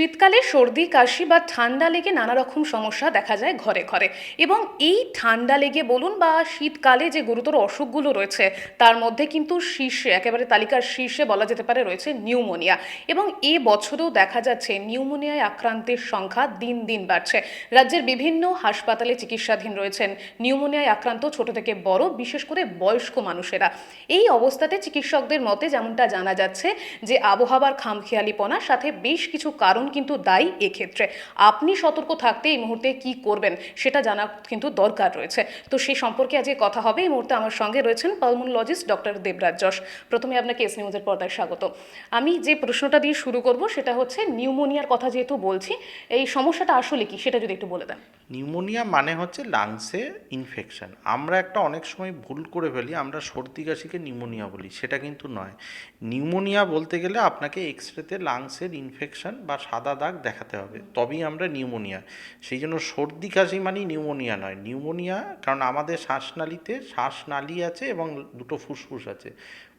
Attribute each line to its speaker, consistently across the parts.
Speaker 1: শীতকালে সর্দি কাশি বা ঠান্ডা লেগে নানা রকম সমস্যা দেখা যায় ঘরে ঘরে। এবং এই ঠান্ডা লেগে বলুন বা শীতকালে যে গুরুতর অসুখগুলো রয়েছে তার মধ্যে কিন্তু শীর্ষে, একেবারে তালিকার শীর্ষে বলা যেতে পারে রয়েছে নিউমোনিয়া। এবং এ বছরেও দেখা যাচ্ছে নিউমোনিয়ায় আক্রান্তের সংখ্যা দিন দিন বাড়ছে। রাজ্যের বিভিন্ন হাসপাতালে চিকিৎসাধীন রয়েছেন নিউমোনিয়ায় আক্রান্ত ছোট থেকে বড়, বিশেষ করে বয়স্ক মানুষেরা। এই অবস্থাতে চিকিৎসকদের মতে যেমনটা জানা যাচ্ছে যে আবহাওয়ার খামখেয়ালিপনা সাথে বেশ কিছু কারণ কিন্তু দায়ী এক্ষেত্রে। আপনি সতর্ক থাকতে এই মুহূর্তে কি করবেন সেটা জানা কিন্তু দরকার রয়েছে। তো সেই সম্পর্কে আজকে কথা হবে। এই মুহূর্তে আমার সঙ্গে রয়েছেন পালমোনোলজিস্ট ডক্টর দেবরাজ যশ। প্রথমে আপনাকে এস নিউজের পর্দায় স্বাগত। আমি যে প্রশ্নটা দিয়ে শুরু করব সেটা হচ্ছে নিউমোনিয়ার কথা যেহেতু বলছি, এই সমস্যাটা আসলে কি সেটা যদি একটু বলে দেন।
Speaker 2: নিউমোনিয়া মানে হচ্ছে লাংসে ইনফেকশন। আমরা একটা অনেক সময় ভুল করে ফেলি, আমরা সর্দি কাশিকে নিউমোনিয়া বলি, সেটা কিন্তু নয়। নিউমোনিয়া বলতে গেলে আপনাকে এক্সরেতে লাংসের ইনফেকশন বা সাদা দাগ দেখাতে হবে, তবেই আমরা নিউমোনিয়া। সেই জন্য সর্দি কাশি মানে নিউমোনিয়া নয়। নিউমোনিয়া কারণ আমাদের শ্বাসনালীতে শ্বাসনালী আছে এবং দুটো ফুসফুস আছে।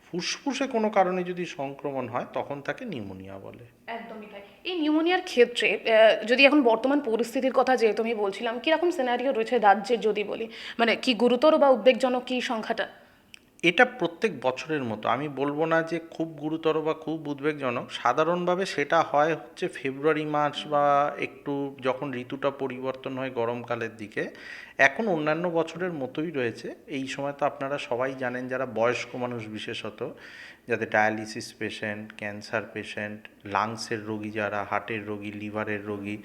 Speaker 2: ফুসফুসে কোনো কারণে যদি সংক্রমণ হয় তখন তাকে নিউমোনিয়া বলে।
Speaker 1: একদমই তাই। এই নিউমোনিয়ার ক্ষেত্রে যদি এখন বর্তমান পরিস্থিতির কথা যেহেতু আমি বলছিলাম, কিরকম সিনারিও রয়েছে রাজ্যের যদি বলি, মানে কি গুরুতর বা উদ্বেগজনক কি সংখ্যাটা?
Speaker 2: এটা প্রত্যেক বছরের মতো, আমি বলবো না যে খুব গুরুতর বা খুব উদ্বেগজনক। সাধারণভাবে সেটা হয় হচ্ছে ফেব্রুয়ারি মাস বা একটু যখন ঋতুটা পরিবর্তন হয় গরমকালের দিকে। এখন অন্যান্য বছরের মতোই রয়েছে। এই সময় তো আপনারা সবাই জানেন, যারা বয়স্ক মানুষ বিশেষত, যাদের ডায়ালিসিস পেশেন্ট, ক্যান্সার পেশেন্ট, লাংসের রোগী, যারা হার্টের রোগী, লিভারের রোগী,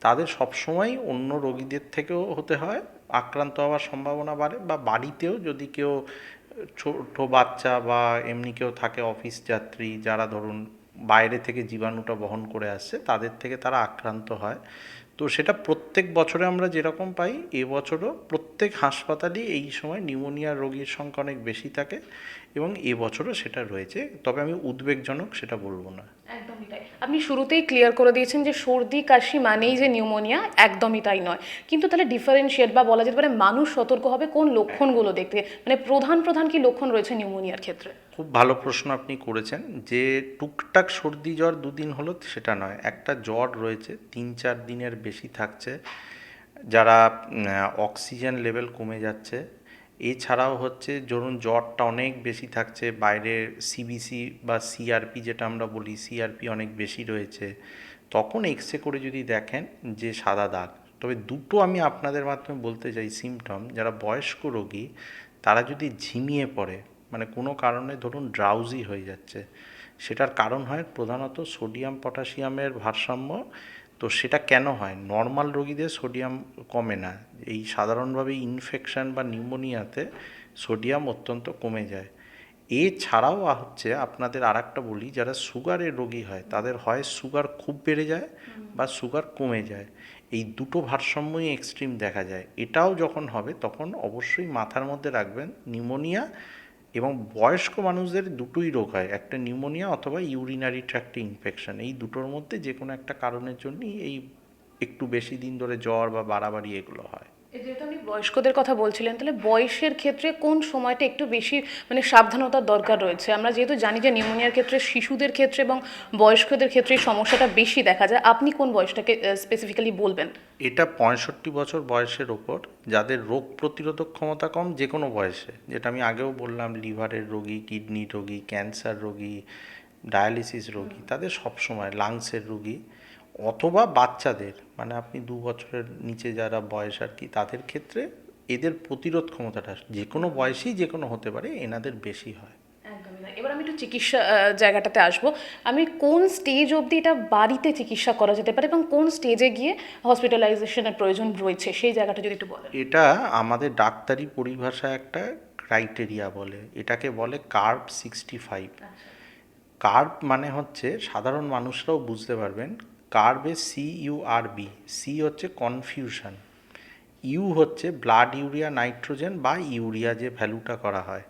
Speaker 2: তাদের সবসময় অন্য রোগীদের থেকেও হতে হয়, আক্রান্ত হওয়ার সম্ভাবনা বাড়ে। বা বাড়িতেও যদি কেউ ছোট বাচ্চা বা এমনি কেউ থাকে, অফিস যাত্রী যারা ধরুন বাইরে থেকে জীবাণুটা বহন করে আসছে, তাদের থেকে তারা আক্রান্ত হয়। তো সেটা প্রত্যেক বছরে আমরা যেরকম পাই, এবছরও প্রত্যেক হাসপাতালেই এই সময় নিউমোনিয়া রোগীর সংখ্যা অনেক বেশি থাকে এবং এবছরও সেটা রয়েছে। তবে আমি উদ্বেগজনক সেটা বলবো না।
Speaker 1: একদমই তাই। আপনি শুরুতেই ক্লিয়ার করে দিয়েছেন যে সর্দি কাশি মানেই যে নিউমোনিয়া, একদমই তাই নয়। কিন্তু তাহলে ডিফারেন্সিয়েট বা বলা যেতে পারে মানুষ সতর্ক হবে কোন লক্ষণগুলো দেখতে, মানে প্রধান প্রধান কি লক্ষণ রয়েছে নিউমোনিয়ার ক্ষেত্রে?
Speaker 2: খুব ভালো প্রশ্ন আপনি করেছেন। যে টুকটাক সর্দি জ্বর দুদিন হলো সেটা নয়, একটা জ্বর রয়েছে 3-4 দিনের বেশি থাকছে, যারা অক্সিজেন লেভেল কমে যাচ্ছে। এছাড়াও হচ্ছে ধরুন জ্বরটা অনেক বেশি থাকছে, বাইরে সিবিসি বা সিআরপি যেটা আমরা বলি, সিআরপি অনেক বেশি রয়েছে, তখন এক্সরে করে যদি দেখেন যে সাদা দাগ। তবে দুটো আমি আপনাদের মাধ্যমে বলতে চাই সিমটম, যারা বয়স্ক রোগী তারা যদি ঝিমিয়ে পড়ে, মানে কোনো কারণে ধরুন ড্রাউজি হয়ে যাচ্ছে, সেটার কারণ হয় প্রধানত সোডিয়াম পটাশিয়ামের ভারসাম্য। তো সেটা কেন হয়? নর্মাল রোগীদের সোডিয়াম কমে না, এই সাধারণভাবে ইনফেকশন বা নিউমোনিয়াতে সোডিয়াম অত্যন্ত কমে যায়। এছাড়াও হচ্ছে আপনাদের আর একটা বলি, যারা সুগারের রোগী হয় তাদের হয় সুগার খুব বেড়ে যায় বা সুগার কমে যায়, এই দুটো ভারসাম্যই এক্সট্রিম দেখা যায়। এটাও যখন হবে তখন অবশ্যই মাথার মধ্যে রাখবেন নিউমোনিয়া। এবং বয়স্ক মানুষদের দুটোই রোগ হয়, একটা নিউমোনিয়া অথবা ইউরিনারি ট্র্যাক্টে ইনফেকশন, এই দুটোর মধ্যে যে কোনো একটা কারণের জন্যই এই একটু বেশি দিন ধরে জ্বর বা বাড়াবাড়ি এগুলো হয়।
Speaker 1: এই যেহেতু আপনি বয়স্কদের কথা বলছিলেন, তাহলে বয়সের ক্ষেত্রে কোন সময়টা একটু বেশি মানে সাবধানতার দরকার রয়েছে? আমরা যেহেতু জানি যে নিউমোনিয়ার ক্ষেত্রে শিশুদের ক্ষেত্রে এবং বয়স্কদের ক্ষেত্রে এই সমস্যাটা বেশি দেখা যায়, আপনি কোন বয়সটাকে স্পেসিফিক্যালি বলবেন?
Speaker 2: এটা 65 বছর বয়সের ওপর, যাদের রোগ প্রতিরোধক ক্ষমতা কম যে কোনো বয়সে, যেটা আমি আগেও বললাম, লিভারের রোগী, কিডনি রোগী, ক্যান্সার রোগী, ডায়ালিসিস রোগী, তাদের সবসময় লাংসের রোগী, অথবা বাচ্চাদের, মানে আপনি 2 বছরের নিচে যারা বয়স আর কি, তাদের ক্ষেত্রে এদের প্রতিরোধ ক্ষমতাটা যে কোনো বয়সেই যে কোনো হতে পারে, এনাদের বেশি হয়।
Speaker 1: একদমই তাই। এবার আমি একটু চিকিৎসা জায়গাটাতে আসবো। আমি কোন স্টেজ অবধি এটা বাড়িতে চিকিৎসা করা যেতে পারে এবং কোন স্টেজে গিয়ে হসপিটালাইজেশনের প্রয়োজন রয়েছে সেই জায়গাটা যদি একটু বলেন।
Speaker 2: এটা আমাদের ডাক্তারি পরিভাষায় একটা ক্রাইটেরিয়া বলে, এটাকে বলে কার্ভ 65। কার্ভ মানে হচ্ছে, সাধারণ মানুষরাও বুঝতে পারবেন, কার্ভে CURB, সি হচ্ছে কনফিউশন, ইউ হচ্ছে ব্লাড ইউরিয়া নাইট্রোজেন বা ইউরিয়া যে ভ্যালুটা করা হয়,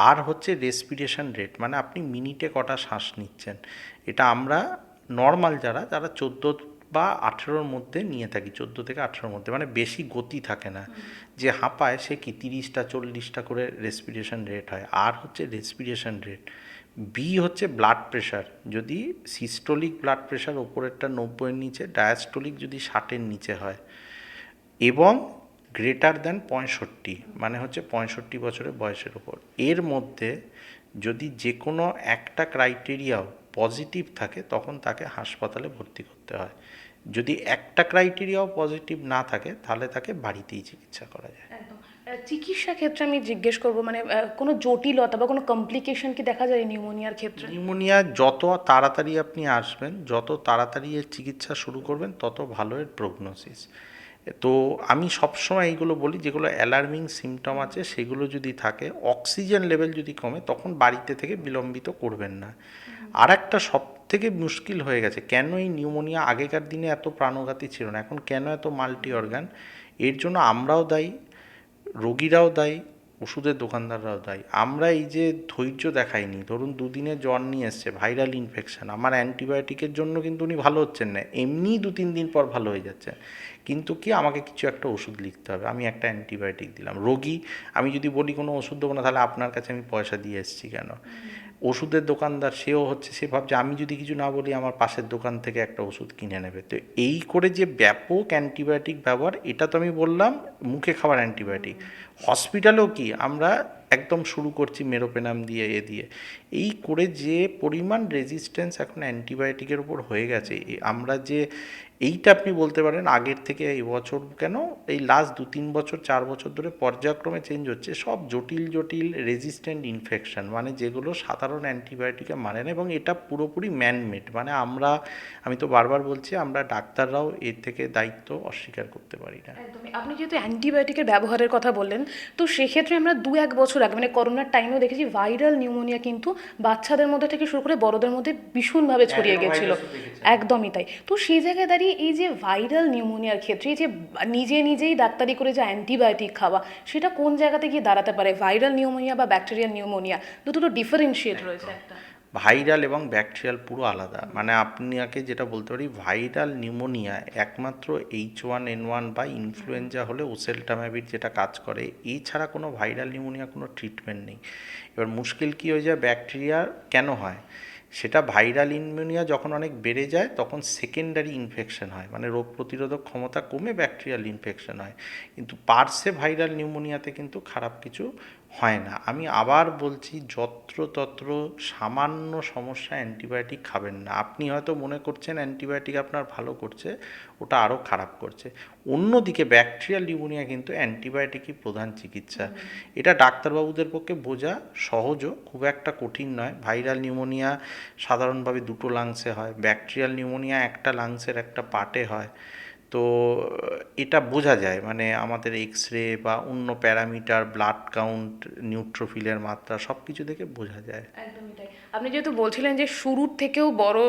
Speaker 2: আর হচ্ছে রেসপিরেশন রেট, মানে আপনি মিনিটে কটা শ্বাস নিচ্ছেন। এটা আমরা নর্মাল যারা যারা 14 বা 18-র মধ্যে নিয়ে থাকি, 14 থেকে 18-র মধ্যে, মানে বেশি গতি থাকে না। যে হাঁপায় সে কি 30টা 40টা করে রেসপিরেশন রেট হয়। আর হচ্ছে রেসপিরেশন রেট বি হচ্ছে ব্লাড প্রেশার, যদি সিস্টোলিক ব্লাড প্রেশার ওপরেরটা 90-এর নিচে, ডায়াস্টোলিক যদি 60-এর নিচে হয়, এবং গ্রেটার দ্যান 65, মানে হচ্ছে 65 বছরের বয়সের ওপর। এর মধ্যে যদি যে কোনো একটা ক্রাইটেরিয়াও পজিটিভ থাকে তখন তাকে হাসপাতালে ভর্তি করতে হয়। যদি একটা ক্রাইটেরিয়াও পজিটিভ না থাকে তাহলে তাকে বাড়িতেই চিকিৎসা করা যায়।
Speaker 1: একদম। চিকিৎসা ক্ষেত্রে আমি জিজ্ঞেস করব, মানে কোনো জটিলতা বা কোনো কমপ্লিকেশন কি দেখা যায় নিউমোনিয়ার ক্ষেত্রে?
Speaker 2: নিউমোনিয়া যত তাড়াতাড়ি আপনি আসবেন, যত তাড়াতাড়ি এর চিকিৎসা শুরু করবেন, তত ভালো এর প্রগনোসিস। তো আমি সবসময় এইগুলো বলি, যেগুলো অ্যালার্মিং সিমটম আছে সেগুলো যদি থাকে, অক্সিজেন লেভেল যদি কমে, তখন বাড়িতে থেকে বিলম্বিত করবেন না। আর একটা সব থেকে মুশকিল হয়ে গেছে, কেন এই নিউমোনিয়া আগেকার দিনে এত প্রাণঘাতী ছিল না, এখন কেন এত মাল্টি অর্গান? এর জন্য আমরাও দায়ী, রোগীরাও দায়ী, ওষুধের দোকানদাররাও দায়ী। আমরা এই যে ধৈর্য দেখাইনি, ধরুন দুদিনে জ্বর নিয়ে এসছে, ভাইরাল ইনফেকশন, আমার অ্যান্টিবায়োটিকের জন্য কিন্তু উনি ভালো হচ্ছেন না, এমনিই 2-3 দিন পর ভালো হয়ে যাচ্ছে, কিন্তু কি আমাকে কিছু একটা ওষুধ লিখতে হবে, আমি একটা অ্যান্টিবায়োটিক দিলাম। রোগী, আমি যদি বলি কোনো ওষুধ দেবো না, তাহলে আপনার কাছে আমি পয়সা দিয়ে এসেছি কেন? ওষুধের দোকানদার সেও হচ্ছে, সে ভাবছে আমি যদি কিছু না বলি আমার পাশের দোকান থেকে একটা ওষুধ কিনে নেবে। তো এই করে যে ব্যাপক অ্যান্টিবায়োটিক ব্যবহার, এটা তো আমি বললাম মুখে খাবার অ্যান্টিবায়োটিক। হসপিটালেও কি আমরা একদম শুরু করছি মেরোপেনাম দিয়ে, দিয়ে এই করে যে পরিমাণ রেজিস্ট্যান্স এখন অ্যান্টিবায়োটিকের ওপর হয়ে গেছে, আমরা যে এইটা আপনি বলতে পারেন আগের থেকে এই বছর কেন, এই লাস্ট 2-3 বছর 4 বছর ধরে পর্যায়ক্রমে চেঞ্জ হচ্ছে, সব জটিল জটিল রেজিস্ট্যান্ট ইনফেকশন, মানে যেগুলো সাধারণ অ্যান্টিবায়োটিকে মানে না, এবং এটা পুরোপুরি ম্যানমেড। মানে আমি তো বারবার বলছি, আমরা ডাক্তাররাও এর থেকে দায়িত্ব অস্বীকার করতে পারি না।
Speaker 1: একদমই। আপনি যেহেতু অ্যান্টিবায়োটিকের ব্যবহারের কথা বললেন, তো সেক্ষেত্রে আমরা 1 বছর আগে মানে করোনার টাইমেও দেখেছি ভাইরাল নিউমোনিয়া কিন্তু বাচ্চাদের মধ্যে থেকে শুরু করে বড়দের মধ্যে ভীষণভাবে ছড়িয়ে গেছিল। একদমই তাই। তো সেই জায়গায় দাঁড়িয়ে এই যে ভাইরাল নিউমোনিয়ার ক্ষেত্রে এই যে নিজে নিজেই ডাক্তারি করে যে অ্যান্টিবায়োটিক খাওয়া, সেটা কোন জায়গাতে গিয়ে দাঁড়াতে পারে? ভাইরাল নিউমোনিয়া বা ব্যাকটেরিয়াল নিউমোনিয়া, দুটো তো ডিফারেন্সিয়েট রয়েছে একটা।
Speaker 2: ভাইরাল এবং ব্যাকটেরিয়াল পুরো আলাদা। মানে আপনাকে যেটা বলতে পারি, ভাইরাল নিউমোনিয়া একমাত্র H1N1 বা ইনফ্লুয়েঞ্জা হলে ওসেলটাম্যাভির যেটা কাজ করে, এছাড়া কোনো ভাইরাল নিউমোনিয়া কোনো ট্রিটমেন্ট নেই। এবার মুশকিল কী হয়ে যায়, ব্যাকটেরিয়া কেন হয়, সেটা ভাইরাল নিউমোনিয়া যখন অনেক বেড়ে যায় তখন সেকেন্ডারি ইনফেকশন হয়, মানে রোগ প্রতিরোধক ক্ষমতা কমে ব্যাকটেরিয়াল ইনফেকশন হয়, কিন্তু পার্সে ভাইরাল নিউমোনিয়াতে কিন্তু খারাপ কিছু হয় না। আমি আবার বলছি, যত্রতত্র সামান্য সমস্যা অ্যান্টিবায়োটিক খাবেন না। আপনি হয়তো মনে করছেন অ্যান্টিবায়োটিক আপনার ভালো করছে, ওটা আরও খারাপ করছে। অন্যদিকে ব্যাকটেরিয়াল নিউমোনিয়া কিন্তু অ্যান্টিবায়োটিকই প্রধান চিকিৎসা। এটা ডাক্তারবাবুদের পক্ষে বোঝা সহজও, খুব একটা কঠিন নয়। ভাইরাল নিউমোনিয়া সাধারণভাবে দুটো লাংসে হয়, ব্যাকটেরিয়াল নিউমোনিয়া একটা লাংসের একটা পার্টে হয়। তো এটা বোঝা যায়, মানে আমাদের এক্স রে বা অন্য প্যারামিটার, ব্লাড কাউন্ট, নিউট্রোফিলের মাত্রা, সব কিছু দেখে বোঝা যায়।
Speaker 1: একদমই তাই। আপনি যেহেতু বলছিলেন যে শুরুর থেকেও বড়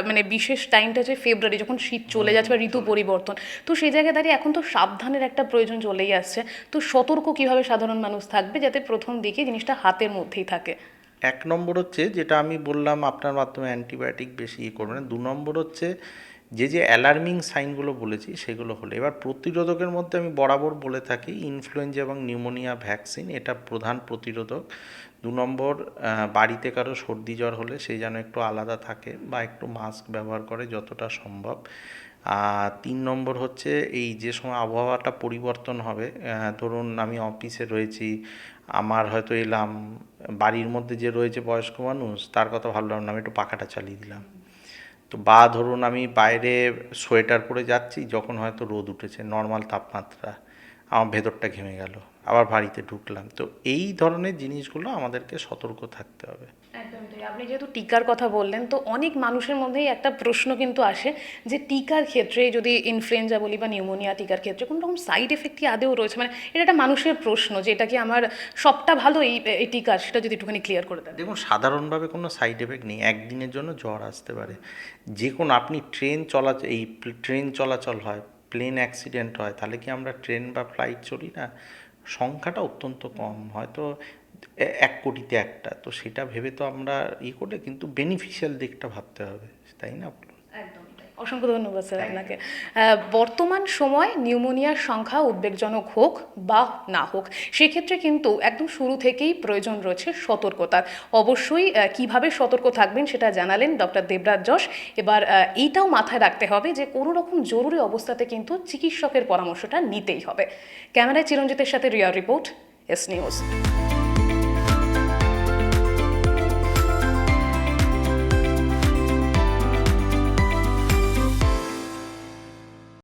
Speaker 1: মানে বিশেষ টাইমটা হচ্ছে ফেব্রুয়ারি, যখন শীত চলে যাচ্ছে বা ঋতু পরিবর্তন, তো সেই জায়গায় দাঁড়িয়ে এখন তো সাবধানের একটা প্রয়োজন চলেই আসছে। তো সতর্ক কিভাবে সাধারণ মানুষ থাকবে যাতে প্রথম দিকে জিনিসটা হাতের মধ্যেই থাকে?
Speaker 2: 1 নম্বর হচ্ছে, যেটা আমি বললাম আপনার মাধ্যমে অ্যান্টিবায়োটিক বেশি করবেন। 2 নম্বর হচ্ছে, যে অ্যালার্মিং সাইনগুলো বলেছি সেগুলো হলে, এবার প্রতিরোধকের মধ্যে আমি বরাবর বলে থাকি ইনফ্লুয়েঞ্জা এবং নিউমোনিয়া ভ্যাকসিন, এটা প্রধান প্রতিরোধক। 2 নম্বর, বাড়িতে কারো সর্দি জ্বর হলে সে যেন একটু আলাদা থাকে বা একটু মাস্ক ব্যবহার করে যতটা সম্ভব। 3 নম্বর হচ্ছে, এই যে সময় আবহাওয়াটা পরিবর্তন হবে, ধরুন আমি অফিসে রয়েছি, আমার হয়তো এলাম, বাড়ির মধ্যে যে রয়েছে বয়স্ক মানুষ, তার কথা ভাবলাম না, আমি একটু পাখাটা চালিয়ে দিলাম। তো বা ধরুন আমি বাইরে সোয়েটার পরে যাচ্ছি, যখন হয়তো রোদ উঠেছে, নর্মাল তাপমাত্রা, আমার ভেতরটা ঘেমে গেল, আবার বাড়িতে ঢুকলাম। তো এই ধরনের জিনিসগুলো আমাদেরকে সতর্ক থাকতে হবে।
Speaker 1: একদমই তাই। আপনি যেহেতু টিকার কথা বললেন, তো অনেক মানুষের মধ্যেই একটা প্রশ্ন কিন্তু আসে যে টিকার ক্ষেত্রে, যদি ইনফ্লুয়েঞ্জা বলি বা নিউমোনিয়া টিকার ক্ষেত্রে কোনো রকম সাইড এফেক্ট কি আদেও রয়েছে? মানে এটা একটা মানুষের প্রশ্ন যে এটা কি আমার সবটা ভালো এই এই টিকার, সেটা যদি একটুখানি ক্লিয়ার করে দেন।
Speaker 2: দেখুন, সাধারণভাবে কোনো সাইড এফেক্ট নেই। একদিনের জন্য জ্বর আসতে পারে, যে কোনো আপনি ট্রেন চলাচল হয়, প্লেন অ্যাক্সিডেন্ট হয়, তাহলে কি আমরা ট্রেন বা ফ্লাইট চড়ি না? সংখ্যাটা অত্যন্ত কম, হয়তো 1 কোটিতে একটা। তো সেটা ভেবে তো আমরা করলে, কিন্তু বেনিফিশিয়াল দিকটা ভাবতে হবে, তাই না?
Speaker 1: একদমই তাই। অসংখ্য ধন্যবাদ স্যার আপনাকে। বর্তমান সময় নিউমোনিয়ার সংখ্যা উদ্বেগজনক হোক বা না হোক, সেক্ষেত্রে কিন্তু একদম শুরু থেকেই প্রয়োজন রয়েছে সতর্কতার। অবশ্যই কিভাবে সতর্ক থাকবেন সেটা জানালেন ডক্টর দেবরাজ যশ। এবার এইটাও মাথায় রাখতে হবে যে কোনো রকম জরুরি অবস্থাতে কিন্তু চিকিৎসকের পরামর্শটা নিতেই হবে। ক্যামেরায় চিরঞ্জিতের সাথে রিয়া রিপোর্ট, এস নিউজ।